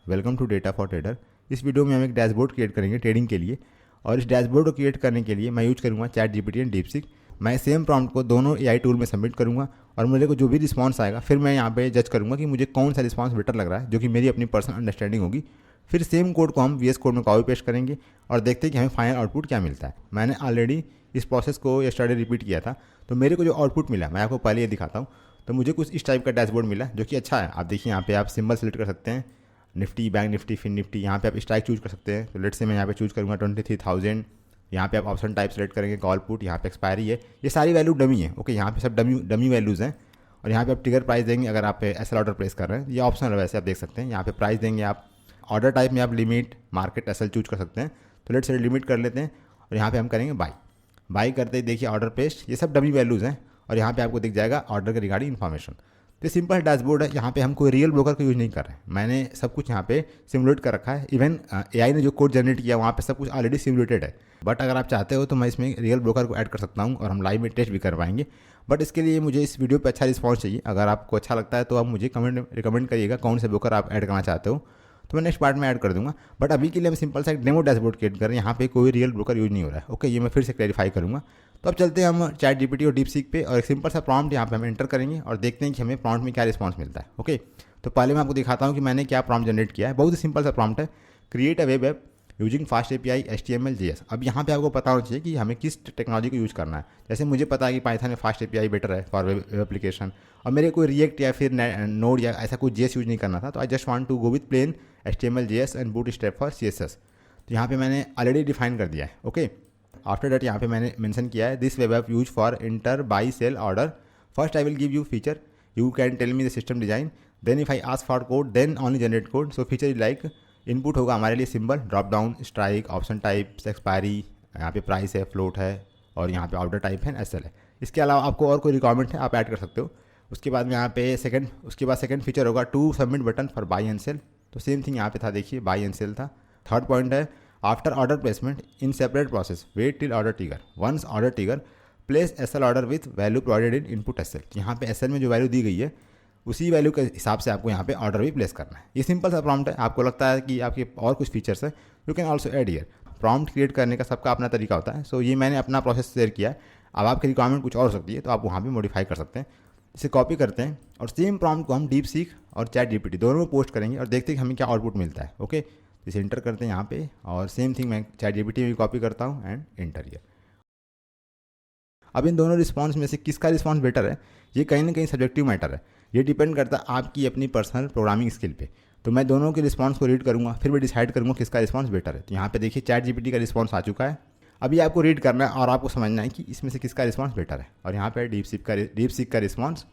Welcome to data for trader. इस video में हम एक डैशबोर्ड क्रिएट करेंगे ट्रेडिंग के लिए, और इस डैशबोर्ड को क्रिएट करने के लिए मैं यूज करूँगा चैट जीपीटी एंड डीपसीक। मैं सेम प्रॉम्प्ट को दोनों एआई टूल में सबमिट करूँगा और मेरे को जो भी रिस्पॉन्स आएगा फिर मैं यहाँ पे जज करूँगा कि मुझे कौन सा रिस्पॉन्स बेटर लग रहा है, जो कि मेरी अपनी पर्सनल अंडरस्टैंडिंग होगी। फिर सेम कोड को हम वीएस कोड में कॉपी पेस्ट करेंगे और देखते हैं कि हमें फाइनल आउटपुट क्या मिलता है। मैंने ऑलरेडी इस प्रोसेस को यस्टरडे रिपीट किया था, तो मेरे को जो आउटपुट मिला मैं आपको पहले ये दिखाता हूँ। तो मुझे कुछ इस टाइप का डैशबोर्ड मिला जो कि अच्छा है। आप देखिए यहाँ पे आप सिंबल सेलेक्ट कर सकते हैं, Nifty, bank Nifty, fin Nifty. यहाँ पे आप स्ट्राइक चूज कर सकते हैं। तो लेट से मैं यहाँ पे चूज करूँगा 23,000। यहाँ पे आप ऑप्शन टाइप सेलेक्ट करेंगे, कॉल पुट। यहाँ पे एक्सपायरी है, ये सारी वैल्यू डमी है। ओके, यहाँ पे सब डमी वैल्यूज़ हैं। और यहाँ पे आप ट्रिगर प्राइस देंगे अगर आप एसएल ऑर्डर प्लेस कर रहे हैं। ये ऑप्शनल है, वैसे आप देख सकते हैं। यहाँ पे प्राइस देंगे आप। ऑर्डर टाइप में आप लिमिट, मार्केट, एसएल चूज कर सकते हैं। तो लेट से लिमिट कर लेते हैं और यहाँ पे हम करेंगे बाई करते ही देखिए ऑर्डर पेस्ट, ये सब डमी वैल्यूज़ हैं। और यहाँ पे आपको दिख जाएगा ऑर्डर के रिगार्डिंग इन्फॉर्मेशन। तो सिंपल डैशबोर्ड है। यहाँ पे हम कोई रियल ब्रोकर का यूज़ नहीं कर रहे हैं। मैंने सब कुछ यहाँ पे सिमुलेट कर रखा है। इवन एआई ने जो कोड जनरेट किया वहाँ पे सब कुछ ऑलरेडी सिमुलेटेड है। बट अगर आप चाहते हो तो मैं इसमें रियल ब्रोकर को ऐड कर सकता हूँ और हम लाइव में टेस्ट भी कर पाएंगे। बट इसके लिए मुझे इस वीडियो पे अच्छा रिस्पॉन्स चाहिए। अगर आपको अच्छा लगता है तो आप मुझे रिकमेंड करिएगा कौन से ब्रोकर आप ऐड करना चाहते हो, तो मैं नेक्स्ट पार्ट में ऐड कर दूंगा। बट अभी के लिए हम सिंपल सा एक डेमो डैशबोर्ड क्रिएट कर रहे हैं। यहाँ पे कोई रियल ब्रोकर यूज नहीं हो रहा है। ओके, ये मैं फिर से क्लैरिफाई करूँगा। तो अब चलते हैं हम चैट जीपीटी और डीपसीक पे और एक सिंपल सा प्रॉम्प्ट यहाँ पे हम एंटर करेंगे और देखते हैं कि हमें प्रॉम्प्ट में क्या रिस्पॉन्स मिलता है। ओके, तो पहले मैं आपको दिखाता हूँ कि मैंने क्या प्रॉम्प्ट जनरेट किया है। बहुत ही सिंपल सा प्रॉम्प्ट है, create a web app using fast API HTML JS। अब यहाँ पे आपको पता होना चाहिए कि हमें किस टेक्नोलॉजी को यूज़ करना है। जैसे मुझे पता है कि पाइथन में फास्ट एपीआई बेटर है फॉर वेब एप्लीकेशन, और मेरे कोई रिएक्ट या फिर नोड या ऐसा कोई JS यूज नहीं करना था। तो I just want to go with plain HTML JS and Bootstrap for CSS। तो यहाँ पे मैंने ऑलरेडी डिफाइन कर दिया है। ओके, आफ्टर दैट यहाँ पे मैंने मेंशन किया है this web app use for inter buy sell order. First I will give you feature, you can tell me the system design, then if I ask for code then only generate code. So feature is like input होगा हमारे लिए symbol, drop down, strike, option types, expiry, यहाँ पे price है, float है, और यहाँ पे ऑर्डर टाइप है, एसएल है। इसके अलावा आपको और कोई रिक्वायरमेंट है आप ऐड कर सकते हो। उसके बाद में यहाँ पे सेकंड फीचर होगा to submit button for buy and sell. तो सेम थिंग यहाँ पे था, देखिए बाई एंड सेल था। थर्ड पॉइंट है after order placement in separate process wait till order trigger, once order trigger place SL order with value provided in input SL. यहाँ पे SL में जो वैल्यू दी गई है उसी वैल्यू के हिसाब से आपको यहाँ पे ऑर्डर भी प्लेस करना है। ये सिंपल सा प्रॉम्प्ट है। आपको लगता है कि आपके और कुछ फीचर्स है, you can also add here. Prompt create करने का सबका अपना तरीका होता है। सो ये मैंने अपना प्रोसेस शेयर किया है। अब आपकी रिक्वायरमेंट कुछ और हो सकती है, तो आप वहाँ भी मॉडिफाई कर सकते हैं। इसे कॉपी करते हैं और सेम प्रॉम्प्ट को हम डीपसीक और चैट जीपीटी दोनों में पोस्ट करेंगे और देखते हैं कि हमें क्या आउटपुट मिलता है। ओके, इसे इंटर करते हैं यहाँ पे और सेम थिंग मैं चैट जीपीटी में भी कॉपी करता हूँ एंड इंटर हियर। अब इन दोनों रिस्पॉन्स में से किसका रिस्पॉन्स बेटर है, ये कहीं ना कहीं सब्जेक्टिव मैटर है। ये डिपेंड करता है आपकी अपनी पर्सनल प्रोग्रामिंग स्किल पे। तो मैं दोनों के रिस्पॉन्स को रीड करूँगा, फिर मैं डिसाइड करूँगा किसका रिस्पॉन्स बेटर है। तो यहाँ पे देखिए चैट जीपीटी का रिस्पॉन्स आ चुका है। अभी आपको रीड करना है और आपको समझना है कि इसमें से किसका रिस्पॉन्स बेटर है। और यहाँ पे डीपसीक का रिस्पॉन्स,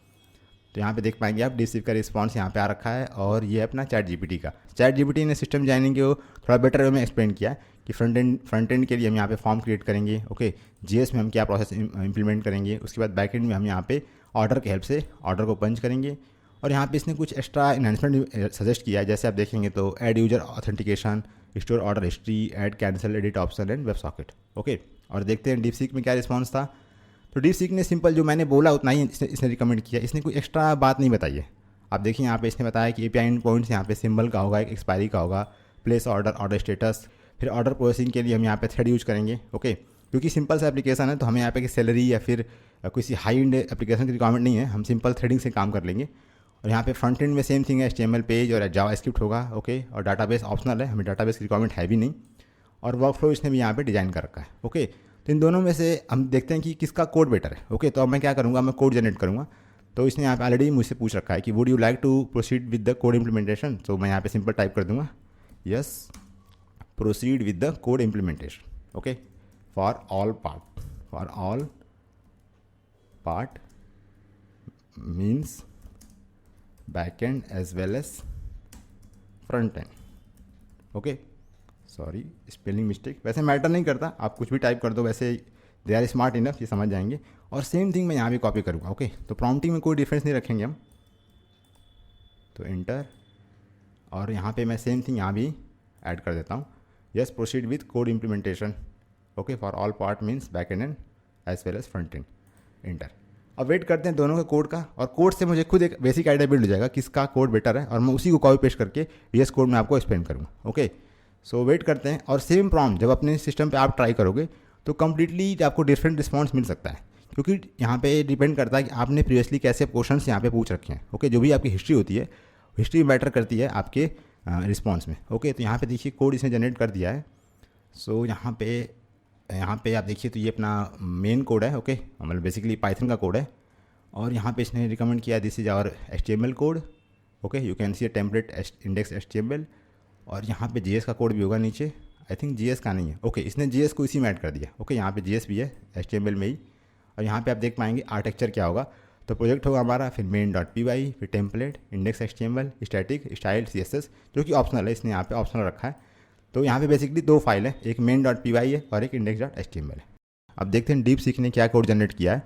तो यहाँ पे देख पाएंगे आप डीपसीक का रिस्पॉन्स यहाँ पे आ रखा है, और ये अपना चैट जीपीटी का। चैट जीपीटी ने सिस्टम डिजाइनिंग को थोड़ा बेटर वे में एक्सप्लेन किया कि फ्रंट एंड के लिए हम यहाँ पे फॉर्म क्रिएट करेंगे। ओके, जीएस में हम क्या प्रोसेस इंप्लीमेंट करेंगे, उसके बाद बैक एंड में हम यहाँ पे ऑर्डर की हेल्प से ऑर्डर को पंच करेंगे। और यहाँ पे इसने कुछ एक्स्ट्रा इन्हांसमेंट सजेस्ट किया है। जैसे आप देखेंगे तो add user authentication, store order history, add cancel, edit option and web socket. Okay, और देखते हैं डीपसीक में क्या रिस्पॉन्स था। तो डीपसीक ने सिंपल जो मैंने बोला उतना ही इसने रिकमेंड किया। इसने कोई एक्स्ट्रा बात नहीं बताई है। आप देखिए यहाँ पे इसने बताया कि एपीआई एंड पॉइंट्स यहाँ पे सिंबल का होगा, एक्सपायरी का होगा, प्लेस ऑर्डर, ऑर्डर स्टेटस, फिर ऑर्डर प्रोसेसिंग के लिए हम यहाँ पे थ्रेड यूज करेंगे। ओके, क्योंकि सिंपल सा एप्लीकेशन है तो हमें यहाँ पे सैलरी या फिर किसी हाई एंड एप्लीकेशन की रिक्वायरमेंट नहीं है, हम सिंपल थ्रेडिंग से काम कर लेंगे। और यहाँ पे फ्रंट एंड में सेम थिंग है, HTML पेज और जावास्क्रिप्ट होगा। ओके, और डाटाबेस ऑप्शनल है, हमें डाटाबेस की रिक्वायरमेंट है भी नहीं। और वर्कफ्लो इसने भी यहाँ पे डिजाइन कर रखा है। ओके, तो इन दोनों में से हम देखते हैं कि किसका कोड बेटर है। ओके, तो अब मैं क्या करूँगा, मैं कोड जनरेट करूँगा। तो इसने यहाँ पे ऑलरेडी मुझसे पूछ रखा है कि would you like to proceed with the code implementation. तो मैं यहाँ पे सिंपल टाइप कर दूँगा yes, proceed with the code implementation. Okay, for all part means back end as well as front end. Okay, sorry spelling mistake, वैसे matter नहीं करता, आप कुछ भी टाइप कर दो, वैसे दे आर स्मार्ट इनफ, ये समझ जाएंगे। और सेम थिंग मैं यहाँ भी कॉपी करूँगा। ओके, तो प्रॉम्प्टिंग में कोई डिफरेंस नहीं रखेंगे हम। तो इंटर, और यहाँ पे मैं सेम थिंग यहाँ भी ऐड कर देता हूँ, yes proceed with code implementation. Okay, for all part means back end as well as front end, inter. अब वेट करते हैं दोनों के कोड का, और कोड से मुझे खुद एक बेसिक आइडिया बिल्ड हो जाएगा किसका कोड बेटर है, और मैं उसी को कॉपी पेस्ट करके VS कोड में आपको एक्सप्लेन करूँगा। ओके, सो वेट करते हैं। और सेम प्रॉम्प्ट जब अपने सिस्टम पे आप ट्राई करोगे तो कम्प्लीटली आपको डिफरेंट रिस्पॉन्स मिल सकता है, क्योंकि यहाँ पे डिपेंड करता है कि आपने प्रीवियसली कैसे क्वेश्चंस यहाँ पे पूछ रखे हैं। ओके, जो भी आपकी हिस्ट्री होती है, हिस्ट्री मैटर करती है आपके रिस्पॉन्स में। ओके, तो यहाँ पे देखिए कोड इसने जनरेट कर दिया है। सो यहाँ पे आप देखिए तो ये अपना मेन कोड है। ओके, मतलब बेसिकली पाइथन का कोड है, और यहाँ पे इसने रिकमेंड किया this is our HTML code. Okay, you can see a template index HTML, और यहाँ पे JS का कोड भी होगा नीचे। आई थिंक JS का नहीं है। ओके, इसने JS को इसी में ऐड कर दिया। ओके, यहाँ पे JS भी है HTML में ही, और यहाँ पे आप देख पाएंगे आर्किटेक्चर क्या होगा। तो प्रोजेक्ट होगा हमारा, फिर main.py, फिर template, index HTML, static, style, CSS, जो कि ऑप्शनल है, इसने यहाँ पे ऑप्शनल रखा है। तो यहाँ पे बेसिकली दो फाइल है, एक main.py है और एक index.html है। अब देखते हैं डीप सीक ने क्या कोड जनरेट किया है।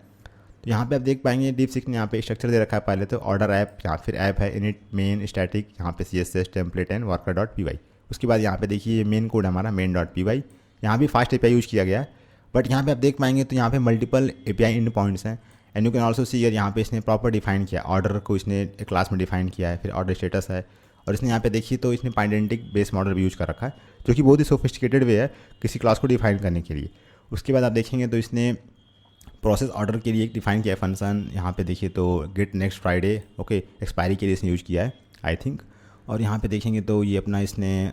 तो यहाँ पे आप देख पाएंगे डीप सीक ने यहाँ पे स्ट्रक्चर दे रखा है। पहले तो ऑर्डर ऐप, यहाँ फिर ऐप है इनिट मेन स्टैटिक, यहाँ पे CSS टेम्पलेट एंड वर्कर.py। उसके बाद यहाँ पे देखिए ये मेन कोड हमारा main.py, यहाँ भी फास्ट API यूज़ किया गया है। बट यहाँ पे आप देख पाएंगे तो यहाँ पे मल्टीपल API एंड पॉइंट्स हैं, and you can also see यहाँ पे इसने प्रॉपर डिफाइन किया, ऑर्डर को इसने एक क्लास में डिफाइन किया है, फिर ऑर्डर स्टेटस है, और इसने यहाँ पे देखिए तो इसने पाइडेंटिक बेस मॉडल भी यूज़ कर रखा है, जो कि बहुत ही सोफिस्टिकेटेड वे है किसी क्लास को डिफाइन करने के लिए। उसके बाद आप देखेंगे तो इसने प्रोसेस ऑर्डर के लिए एक डिफाइन किया है फंक्शन। यहाँ पे देखिए तो get next Friday, okay, expiry के लिए इसने यूज़ किया है आई थिंक। और यहाँ पे देखेंगे तो ये अपना इसने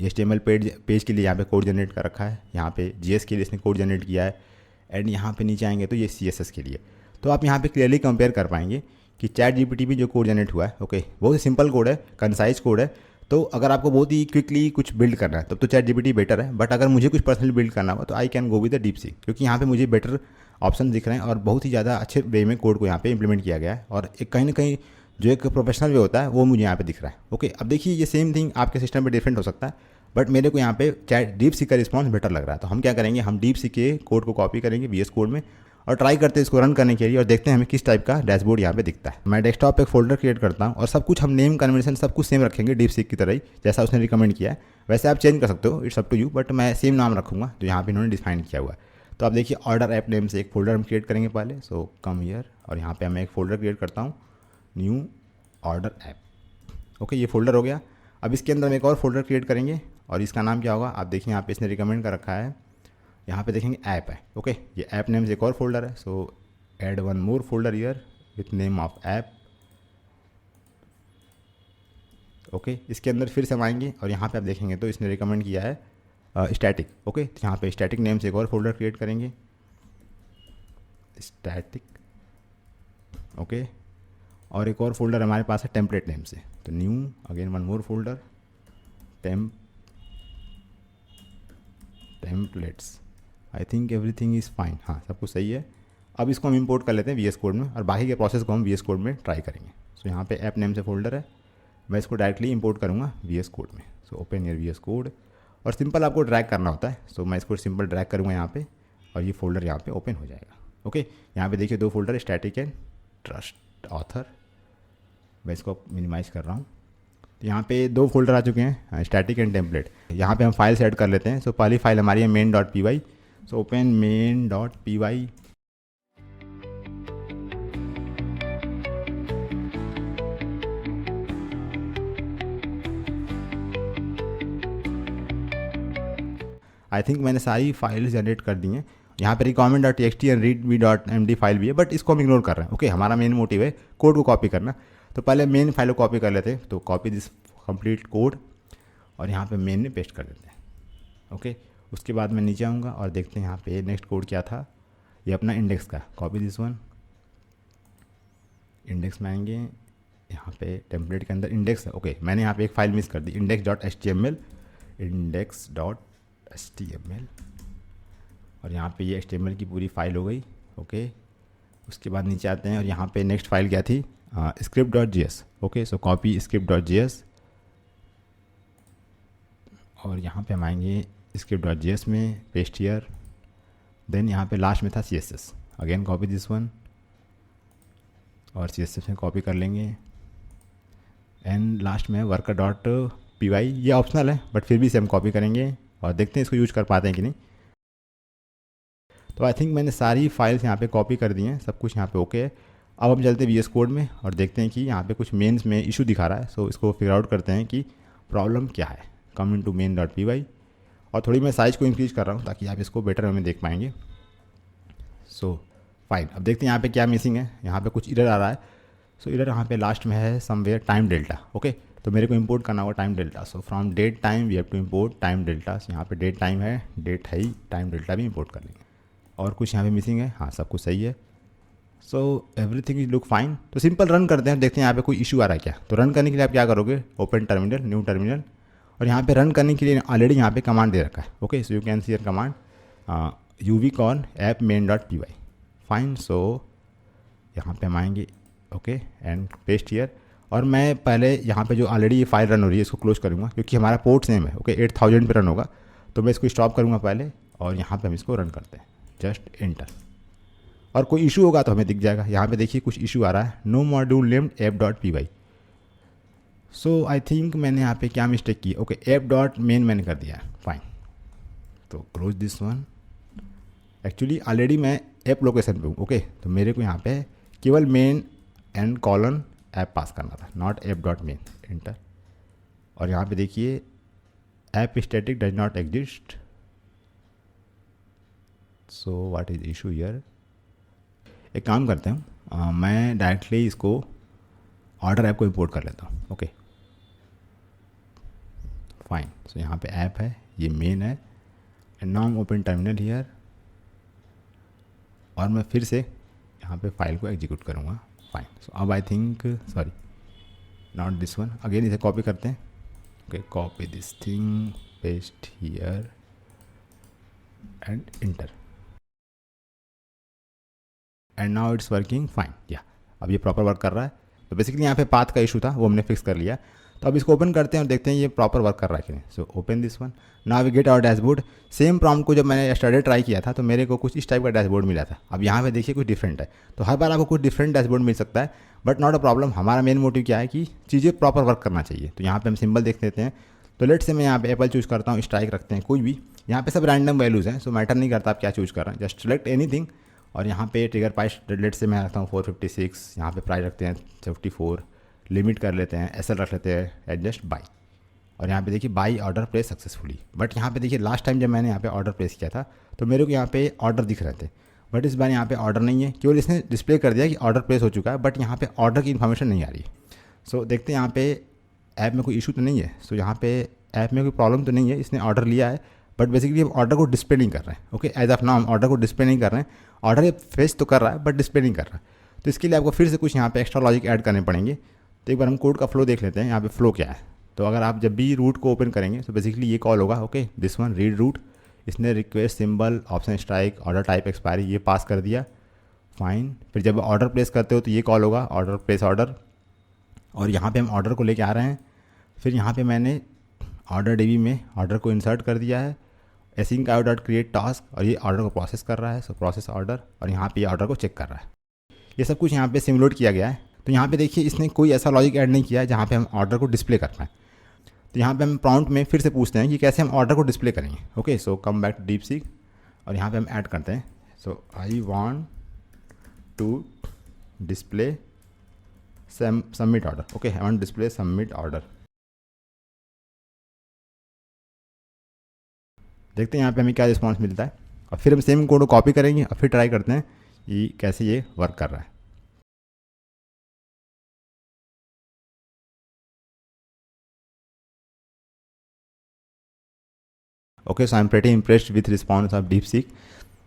HTML पेज के लिए यहाँ पे कोड जनरेट कर रखा है, यहाँ पे JS के लिए इसने कोड जनरेट किया है, एंड यहाँ पे नीचे आएंगे तो ये CSS के लिए। तो आप यहाँ पे क्लियरली कंपेयर कर पाएंगे कि ChatGPT भी जो कोड जनरेट हुआ है, ओके, बहुत ही सिंपल कोड है, कंसाइज कोड है। तो अगर आपको बहुत ही क्विकली कुछ बिल्ड करना है तब तो ChatGPT बेटर है, बट अगर मुझे कुछ पर्सनली बिल्ड करना हो तो I can go with the DeepSeek, क्योंकि यहाँ पे मुझे बेटर ऑप्शन दिख रहे हैं और बहुत ही ज़्यादा अच्छे वे में कोड को यहाँ पे इंप्लीमेंट किया गया है, और एक कहीं ना कहीं जो एक प्रोफेशनल वे होता है वो मुझे यहाँ पे दिख रहा है। ओके, अब देखिए ये सेम थिंग आपके सिस्टम पे डिफरेंट हो सकता है, बट मेरे को यहाँ पे DeepSeek का रिस्पॉन्स बेटर लग रहा है। तो हम क्या करेंगे, हम DeepSeek के कोड को कॉपी करेंगे VS कोड में और ट्राई करते हैं इसको रन करने के लिए, और देखते हैं हमें किस टाइप का डैशबोर्ड यहाँ पे दिखता है। मैं डेस्कटॉप पे एक फोल्डर क्रिएट करता हूँ, और सब कुछ हम नेम कन्वेंशन सब कुछ सेम रखेंगे DeepSeek की तरह ही, जैसा उसने रिकमेंड किया है। वैसे आप चेंज कर सकते हो, it's up to you, but मैं सेम नाम रखूँगा जो यहाँ पे इन्होंने डिफाइन किया हुआ है। तो आप देखिए ऑर्डर ऐप नेम से एक फोल्डर हम क्रिएट करेंगे पहले। सो कम हियर, और यहाँ पे मैं एक फोल्डर क्रिएट करता हूँ, न्यू ऑर्डर ऐप। ओके, ये फोल्डर हो गया। अब इसके अंदर हम एक और फोल्डर क्रिएट करेंगे, और इसका नाम क्या होगा, आप देखिए यहाँ पे इसने रिकमेंड कर रखा है, यहाँ पे देखेंगे ऐप है। ओके, ये ऐप नेम से एक और फोल्डर है। सो add one more folder here with name of app. Okay, इसके अंदर फिर से हम आएंगे, और यहाँ पे आप देखेंगे तो इसने रिकमेंड किया है स्टैटिक। ओके, तो यहाँ पे स्टैटिक नेम से एक और फोल्डर क्रिएट करेंगे, स्टैटिक। ओके, और एक और फोल्डर हमारे पास है टेम्पलेट नेम से, तो new again one more folder templates. I think everything is fine, हाँ सब कुछ सही है। अब इसको हम इंपोर्ट कर लेते हैं VS कोड में, और बाकी के प्रोसेस को हम VS कोड में ट्राई करेंगे। सो यहाँ पे ऐप नेम से फोल्डर है, मैं इसको डायरेक्टली इंपोर्ट करूँगा VS कोड में। So open your VS code, और सिंपल आपको ड्रैग करना होता है। सो मैं इसको सिंपल ड्रैग करूँगा यहाँ पे, और ये फोल्डर यहाँ पे ओपन हो जाएगा। ओके, यहाँ पे देखिए दो folder, static and trust author. मैं इसको मिनिमाइज़ कर रहा हूँ। तो यहाँ पे दो फोल्डर आ चुके हैं, स्टैटिक एंड टेम्पलेट। यहाँ पे हम फाइल्स ऐड कर लेते हैं। सो पहली फाइल हमारी है main.py। So open main.py। आई थिंक मैंने सारी फाइल्स जनरेट कर दी हैं। यहाँ पे requirement.txt एंड readme.md फाइल भी है, बट इसको हम इग्नोर कर रहे हैं। ओके, हमारा मेन मोटिव है कोड को कॉपी करना। तो पहले मेन फाइल को कॉपी कर लेते हैं। तो कॉपी दिस कंप्लीट कोड, और यहाँ पे मेन में पेस्ट कर देते हैं। ओके, उसके बाद मैं नीचे आऊँगा और देखते हैं यहाँ पे नेक्स्ट कोड क्या था। ये अपना इंडेक्स का, कॉपी दिस वन, इंडेक्स में आएंगे, यहाँ पे टेम्पलेट के अंदर इंडेक्स है। ओके, मैंने यहाँ पे एक फाइल मिस कर दी, index.html, और यहाँ पे ये HTML की पूरी फाइल हो गई। ओके, उसके बाद नीचे आते हैं, और यहाँ पे नेक्स्ट फाइल क्या थी, script.js। ओके, सो कॉपी script.js, और यहाँ पे हम आएंगे script.js में, पेस्ट हियर। देन यहाँ पे लास्ट में था CSS, again copy this one, और CSS में कॉपी कर लेंगे, एंड लास्ट में worker.py। ये ऑप्शनल है, बट फिर भी इसे हम कॉपी करेंगे और देखते हैं इसको यूज कर पाते हैं कि नहीं। तो आई थिंक मैंने सारी फाइल्स यहाँ पे कॉपी कर दी हैं, सब कुछ यहाँ पे ओके है। अब हम चलते हैं VS कोड में और देखते हैं कि यहाँ पे कुछ मेन्स में इशू दिखा रहा है। सो इसको फिगर आउट करते हैं कि प्रॉब्लम क्या है। कम इन टू main.py और थोड़ी मैं साइज़ को इंक्रीज कर रहा हूँ ताकि आप इसको बेटर वे में देख पाएंगे। सो फाइन, अब देखते हैं यहाँ पे क्या मिसिंग है। यहाँ पे कुछ इरर आ रहा है। सो इरर यहाँ पे लास्ट में है समवेयर टाइम डेल्टा। ओके, तो मेरे को इंपोर्ट करना होगा time delta. So from date time we have to import time delta. यहाँ पे डेट टाइम है, डेट है ही, टाइम डेल्टा भी इंपोर्ट कर लेंगे। और कुछ यहाँ पे मिसिंग है? हाँ, सब कुछ सही है। So everything is look fine. तो सिंपल रन करते हैं, देखते हैं यहाँ पे कोई इशू आ रहा है क्या। तो रन करने के लिए आप क्या करोगे, ओपन टर्मिनल, न्यू टर्मिनल, और यहाँ पे रन करने के लिए ऑलरेडी यहाँ पे कमांड दे रखा है। Okay, so you can see your command uvcon app main.py। Fine, so यहाँ पे हम आएंगे, ओके, एंड पेस्ट हियर। और मैं पहले यहाँ पे जो ऑलरेडी ये फाइल रन हो रही है इसको क्लोज करूँगा क्योंकि हमारा पोर्ट सेम है। ओके, 8000 पे रन होगा, तो मैं इसको स्टॉप करूँगा पहले और यहाँ पे हम इसको रन करते हैं, जस्ट एंटर। और कोई इशू होगा तो हमें दिख जाएगा। यहाँ पे देखिए कुछ इशू आ रहा है, no module named app.py। So I think मैंने यहाँ पे क्या मिस्टेक की। ओके, app.main मैंने कर दिया है, फाइन। तो close this one. Actually already मैं ऐप लोकेशन पे हूँ। ओके, तो मेरे को यहाँ पे केवल मेन एंड कॉलन ऐप पास करना था, नॉट app.main, एंटर। और यहाँ पे देखिए app static does not exist. So what is issue here. एक काम करते हैं, मैं डायरेक्टली इसको ऑर्डर ऐप को इंपोर्ट कर लेता हूँ। Okay, fine. सो यहाँ पे ऐप है, ये मेन है, and now open terminal here. और मैं फिर से यहाँ पे फाइल को एग्जीक्यूट करूँगा, फाइन। सो अब I think, sorry not this one, again इसे कॉपी करते हैं। Okay, copy this thing, paste here and inter, and now it's working fine. या अब ये प्रॉपर वर्क कर रहा है। तो बेसिकली यहाँ पे पाथ का इशू था, वो हमने फिक्स कर लिया। तो अब इसको ओपन करते हैं और देखते हैं ये प्रॉपर वर्क कर रहा है कि नहीं। So open this one, now we get our dashboard. Same prompt को जब मैंने यस्टरडे ट्राई किया था तो मेरे को कुछ इस टाइप का डैशबोर्ड मिला था। अब यहाँ पे देखिए कुछ डिफरेंट है। तो हर बार आपको कुछ डिफरेंट डैशबोर्ड मिल सकता है, बट नॉट अ प्रॉब्लम। हमारा मेन मोटिव क्या है कि चीज़ें प्रॉपर वर्क करना चाहिए। तो यहाँ पे हम सिंबल देख लेते हैं। तो लेट से मैं यहाँ पे एप्पल चूज़ करता हूँ, स्ट्राइक रखते हैं कोई भी। यहाँ पे सब रैंडम वैल्यूज़ हैं, सो मैटर नहीं करता आप क्या चूज़ कर रहे हैं, जस्ट सेलेक्ट एनीथिंग। और यहाँ पे ट्रिगर प्राइस लेट से मैं रखता हूँ 456, यहाँ पे प्राइस रखते हैं 54, लिमिट कर लेते हैं, SL रख लेते हैं, एडजस्ट बाई। और यहाँ पे देखिए by order place successfully. But यहाँ पे देखिए लास्ट टाइम जब मैंने यहाँ पे ऑर्डर प्लेस किया था तो मेरे को यहाँ पे ऑर्डर दिख रहे थे, बट इस बार यहाँ पे ऑर्डर नहीं है। केवल इसने डिस्प्ले कर दिया कि ऑर्डर प्लेस हो चुका है, बट यहाँ पे ऑर्डर की इन्फॉर्मेशन नहीं आ रही। सो देखते हैं यहाँ पे ऐप में कोई इशू तो नहीं है। सो यहाँ पे ऐप में कोई प्रॉब्लम तो नहीं है, इसने ऑर्डर लिया है, बट बेसिकली हम ऑर्डर को डिस्प्ले नहीं कर रहे हैं। ओके, एज ऑफ नाउ हम ऑर्डर को डिस्प्ले नहीं कर रहे हैं। ऑर्डर ये फेस तो कर रहा है बट डिस्प्ले नहीं कर रहा है। तो इसके लिए आपको फिर से कुछ यहाँ पे एक्स्ट्रा लॉजिक ऐड करने पड़ेंगे। तो एक बार हम कोड का फ्लो देख लेते हैं, यहाँ पे फ्लो क्या है। तो अगर आप जब भी रूट को ओपन करेंगे तो बेसिकली ये कॉल होगा। Okay, this one read route, इसने request symbol, option strike, order type expiry ये पास कर दिया, फाइन। फिर जब ऑर्डर प्लेस करते हो तो ये कॉल होगा, ऑर्डर प्लेस ऑर्डर। और यहाँ पे हम ऑर्डर को लेके आ रहे हैं। फिर यहाँ पे मैंने ऑर्डर DB में ऑर्डर को इंसर्ट कर दिया है, async.create टास्क, और ये ऑर्डर को प्रोसेस कर रहा है। सो प्रोसेस ऑर्डर, और यहाँ पे ऑर्डर को चेक कर रहा है। ये सब कुछ यहाँ पे सिमुलेट किया गया है। तो यहाँ पे देखिए इसने कोई ऐसा लॉजिक ऐड नहीं किया है जहाँ पे हम ऑर्डर को डिस्प्ले कर पाएँ। तो यहाँ पे हम प्रॉम्प्ट में फिर से पूछते हैं कि कैसे हम ऑर्डर को डिस्प्ले करेंगे। Okay, so come back to DeepSeek और यहाँ पे हम ऐड करते हैं। So I want to display submit order. Okay, I want display submit order. देखते हैं यहाँ पे हमें क्या रिस्पॉन्स मिलता है, और फिर हम सेम कोड को कॉपी करेंगे और फिर ट्राई करते हैं कि कैसे ये वर्क कर रहा है। Okay, so I am pretty impressed with response of DeepSeek।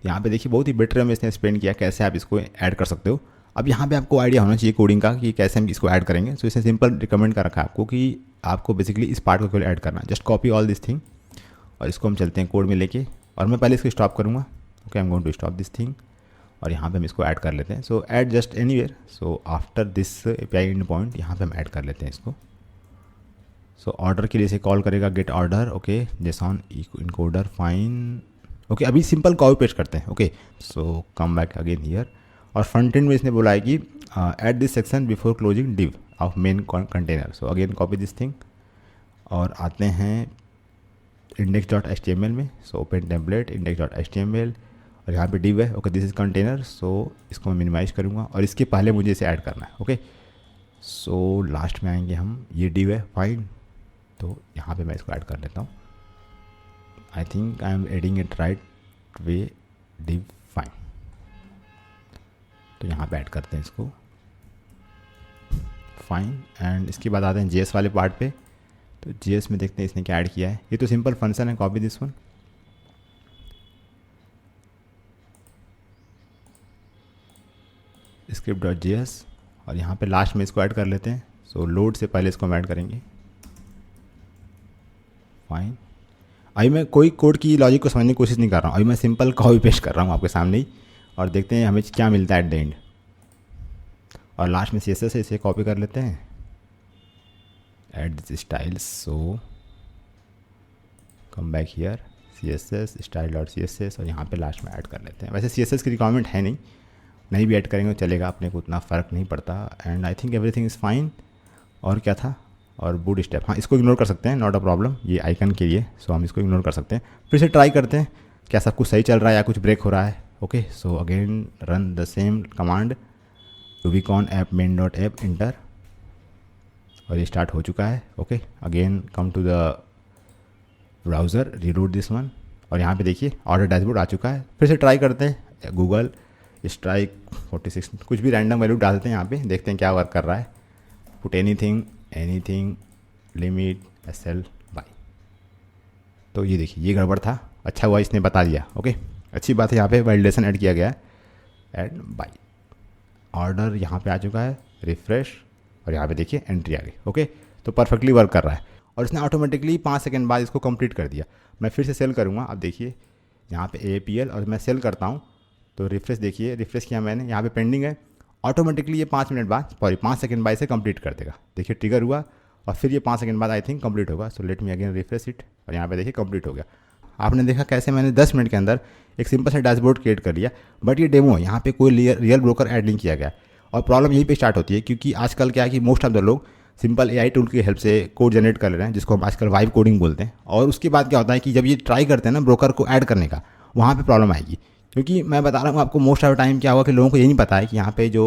यहाँ पे देखिए बहुत ही बेटर में इसने एक्सप्लेन किया कैसे आप इसको ऐड कर सकते हो। अब यहाँ पे आपको आइडिया होना चाहिए कोडिंग का कि कैसे हम इसको ऐड करेंगे। सो इसने सिंपल रिकमेंड कर रखा है आपको कि आपको बेसिकली इस पार्ट को केवल ऐड करना है, just copy all this thing, और इसको हम चलते हैं कोड में लेके, और मैं पहले इसको स्टॉप करूँगा। Okay, I am going to stop this thing, और यहाँ पे हम इसको ऐड कर लेते हैं। So add just anywhere. So after this API end point यहाँ पे हम ऐड कर लेते हैं इसको। सो ऑर्डर के लिए इसे कॉल करेगा gate order. Okay, JSON encoder, fine. Okay, अभी सिंपल कॉपी पेस्ट करते हैं। Okay, so come back again here, और फ्रंट एंड में इसने बोला है कि add this section before closing div of main container. So again copy this thing, और आते हैं index.html में। सो ओपन टेम्पलेट index.html, और और यहाँ पे div है, ओके दिस इज़ कंटेनर, सो इसको मैं मिनिमाइज़ करूँगा और इसके पहले मुझे इसे ऐड करना है, ओके। सो लास्ट में आएंगे हम, ये div है, फाइन, तो यहाँ पे मैं इसको ऐड कर लेता हूँ। I think I am adding it right way, div, fine, तो यहाँ पे ऐड करते हैं इसको, फाइन। एंड इसके बाद आते हैं JS वाले पार्ट पे, तो JS में देखते हैं इसने क्या ऐड किया है। ये तो सिंपल फंक्शन है, कॉपी दिस वन, script.js, और यहाँ पे लास्ट में इसको ऐड कर लेते हैं। सो लोड से पहले इसको हम ऐड करेंगे, फाइन। अभी मैं कोई कोड की लॉजिक को समझने की कोशिश नहीं कर रहा हूँ, अभी मैं सिंपल कॉपी पेस्ट कर रहा हूँ आपके सामने ही, और देखते हैं हमें क्या मिलता है एट द एंड। और लास्ट में CSS से इसे कॉपी कर लेते हैं, add this style, so come back here, CSS style.css, और यहाँ पे लास्ट में ऐड कर लेते हैं। वैसे CSS की रिक्वायरमेंट है नहीं भी ऐड करेंगे तो चलेगा, अपने को उतना फ़र्क नहीं पड़ता। And I think everything is fine. और क्या था, और बूट स्टेप, हाँ इसको इग्नोर कर सकते हैं, नॉट अ प्रॉब्लम, ये आइकन के लिए, सो हम इसको इग्नोर कर सकते हैं। फिर से ट्राई करते हैं क्या सब कुछ सही चल रहा है या कुछ ब्रेक हो रहा है, okay. So again run the same command, Rubicon app main.app, enter, और ये स्टार्ट हो चुका है, okay. Again come to the browser, reload this one, और यहाँ पे देखिए ऑर्डर डैशबोर्ड आ चुका है। फिर से ट्राई करते हैं, गूगल स्ट्राइक 46, कुछ भी रैंडम वैल्यू डालते हैं यहाँ पे, देखते हैं क्या वर्क कर रहा है। Put anything limit SL by, तो ये देखिए ये गड़बड़ था, अच्छा हुआ इसने बता दिया, ओके। अच्छी बात है, यहाँ पे वैलिडेशन ऐड किया गया है, ऐड बाय, ऑर्डर यहाँ पे आ चुका है, रिफ्रेश, और यहाँ पे देखिए एंट्री आ गई, ओके। तो परफेक्टली वर्क कर रहा है, और इसने ऑटोमेटिकली 5 सेकंड बाद इसको कंप्लीट कर दिया। मैं फिर से सेल करूँगा, अब देखिए यहाँ पे APL, और मैं सेल करता हूँ तो रिफ्रेश, देखिए रिफ्रेश किया मैंने, यहाँ पे पेंडिंग है, ऑटोमेटिकली ये 5 मिनट बाद, सॉरी 5 सेकंड बाद इसे कंप्लीट कर देगा। देखिए ट्रिगर हुआ, और फिर ये 5 सेकंड बाद आई थिंक कंप्लीट होगा। So let me again refresh it, और यहाँ पे देखिए कंप्लीट हो गया। आपने देखा कैसे मैंने 10 मिनट के अंदर एक सिंपल सा डैशबोर्ड क्रिएट कर लिया, बट ये डेमो है, यहाँ पे कोई रियल ब्रोकर ऐड नहीं किया गया। और प्रॉब्लम यहीं पे स्टार्ट होती है, क्योंकि आजकल क्या है कि मोस्ट ऑफ द लोग सिंपल AI टूल की हेल्प से कोड जनरेट कर ले रहे हैं, जिसको हम आजकल वाइब कोडिंग बोलते हैं। और उसके बाद क्या होता है कि जब ये ट्राई करते हैं ना ब्रोकर को ऐड करने का, वहाँ पे प्रॉब्लम आएगी। क्योंकि मैं बता रहा हूँ आपको, मोस्ट ऑफ द टाइम क्या हुआ कि लोगों को ये नहीं पता है कि यहाँ पे जो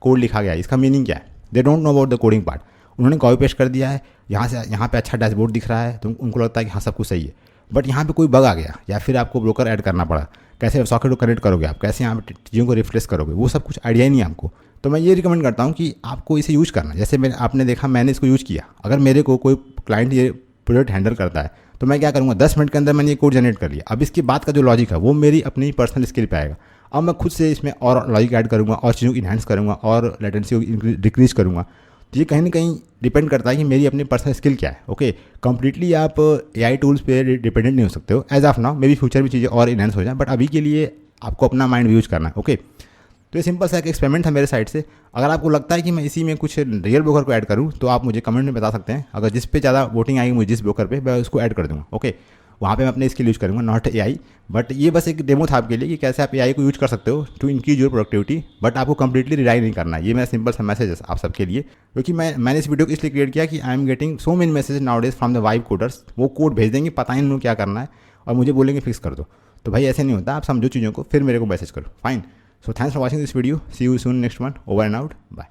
कोड लिखा गया है इसका मीनिंग क्या है, they don't know about the coding part. उन्होंने कॉपी पेस्ट कर दिया है, यहाँ से यहाँ पे अच्छा डैशबोर्ड दिख रहा है, तो उनको लगता है कि हाँ सब कुछ सही है, बट यहाँ पे कोई बग आ गया, या फिर आपको ब्रोकर ऐड करना पड़ा, कैसे सॉकेट को कनेक्ट करोगे आप, कैसे यहाँ पे चीज़ों को रिफ्रेश करोगे, वो सब कुछ आइडिया ही नहीं है आपको। तो मैं ये रिकमेंड करता हूँ कि आपको इसे यूज़ करना, जैसे आपने देखा मैंने इसको यूज़ किया। अगर मेरे को कोई क्लाइंट ये प्रोजेक्ट हैंडल करता है तो मैं क्या करूँगा, 10 मिनट के अंदर मैंने ये कोड जनरेट कर लिया। अब इसके बाद का जो लॉजिक है वो मेरी अपनी पर्सनल स्किल पे आएगा। अब मैं खुद से इसमें और लॉजिक ऐड करूँगा, और चीज़ों को इन्हांस करूँगा, और लेटेंसी को डिक्रीज करूँगा। तो ये कहीं ना कहीं डिपेंड करता है कि मेरी अपनी पर्सनल स्किल क्या है, ओके। कंप्लीटली आप AI टूल्स पे डिपेंडेंट नहीं हो सकते हो as of now, maybe future में चीज़ें और इन्हांस हो जाए, बट अभी के लिए आपको अपना माइंड यूज करना है, ओके। तो ये सिंपल सा एक एक्सपेरिमेंट था मेरे साइड से। अगर आपको लगता है कि मैं इसी में कुछ रियल ब्रोकर को ऐड करूँ तो आप मुझे कमेंट में बता सकते हैं। अगर जिस पे ज़्यादा वोटिंग आएगी मुझे जिस ब्रोकर पे, मैं उसको ऐड कर दूँगा, ओके। वहाँ पे मैं अपने स्किल यूज़ करूँगा, नॉट AI। बट ये बस एक डेमो था आपके लिए कि कैसे आप AI को यूज़ कर सकते हो to increase your productivity, but आपको कंप्लीटली रिलाई नहीं करना है। ये मेरा सिंपल सा मैसेज है आप सबके लिए, क्योंकि मैंने इस वीडियो को इसलिए क्रिएट किया कि I am getting so many message now days from the vibe coders. वो कोड भेज देंगे, पता ही नहीं क्या करना है, और मुझे बोलेंगे फिक्स कर दो। तो भाई ऐसे नहीं होता, आप समझो चीज़ों को फिर मेरे को मैसेज करो, fine. So thanks for watching this video, see you soon next one, over and out, bye.